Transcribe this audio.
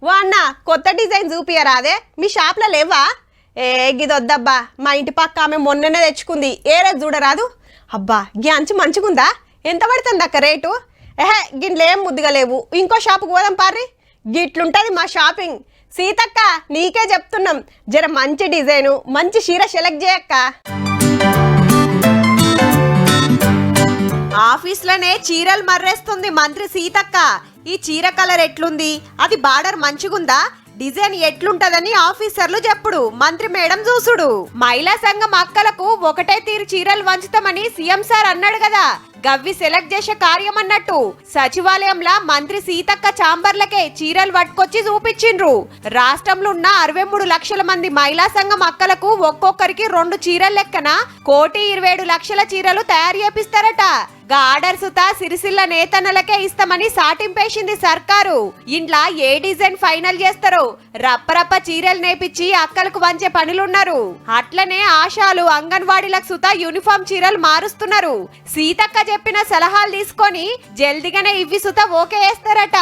ఓ అన్న కొత్త డిజైన్ చూపియరాదే మీ షాప్లో లేవా? గిదొద్దబ్బా, మా ఇంటి పక్క ఆమె మొన్ననే తెచ్చుకుంది, ఏరేది చూడరాదు. అబ్బా గి అంచు మంచిగుందా? ఎంత పడుతుంది అక్క రేటు? గిట్లేం ముద్దుగా లేవు, ఇంకో షాపుకి పోదాం పార్రి. గిట్లుంటది మా షాపింగ్. సీతక్క నీకే చెప్తున్నాం, జర మంచి డిజైను మంచి చీర సెలెక్ట్ చేయక్క. ఆఫీస్లోనే చీరలు మర్రేస్తుంది మంత్రి సీతక్క. ఈ చీర కలర్ ఎట్లుంది, అది బార్డర్ మంచిగుందా, డిజైన్ ఎట్లుంటదని ఆఫీసర్లు చెప్పుడు, మంత్రి మేడం చూసుడు. మహిళా సంఘం అక్కలకు ఒకటే తీరు చీరలు వంచుతామని సీఎం సార్ అన్నాడు కదా, గవ్వి సెలెక్ట్ చేసే కార్యం అన్నట్టు సచివాలయంలో మంత్రి సీతక్క చాంబర్లకే చీరలు పట్టుకొచ్చి చూపించిండ్రు. రాష్ట్రంలో ఉన్న 63 లక్షల మంది మహిళా సంఘం అక్కలకు ఒక్కొక్కరికి 2 చీరలు లెక్కన 1,27,00,000 చీరలు తయారు చేపిస్తారట. ఆర్డర్ సుతా సిరిసిల్ల నేతన్నలకే ఇస్తామని సాటింపేసింది సర్కారు. ఇంట్లో ఏ డిజైన్ ఫైనల్ చేస్తారో రప్పరప్ప చీరలు నేపిచ్చి అక్కలకు వంచే పనులున్నారు. అట్లనే ఆశాలు అంగన్వాడీలకు సుతా యూనిఫామ్ చీరలు మారుస్తున్నారు. సీతక్క చెప్పిన సలహాలు తీసుకొని జల్దిగానే ఇవి సుతా ఓకే వేస్తారట.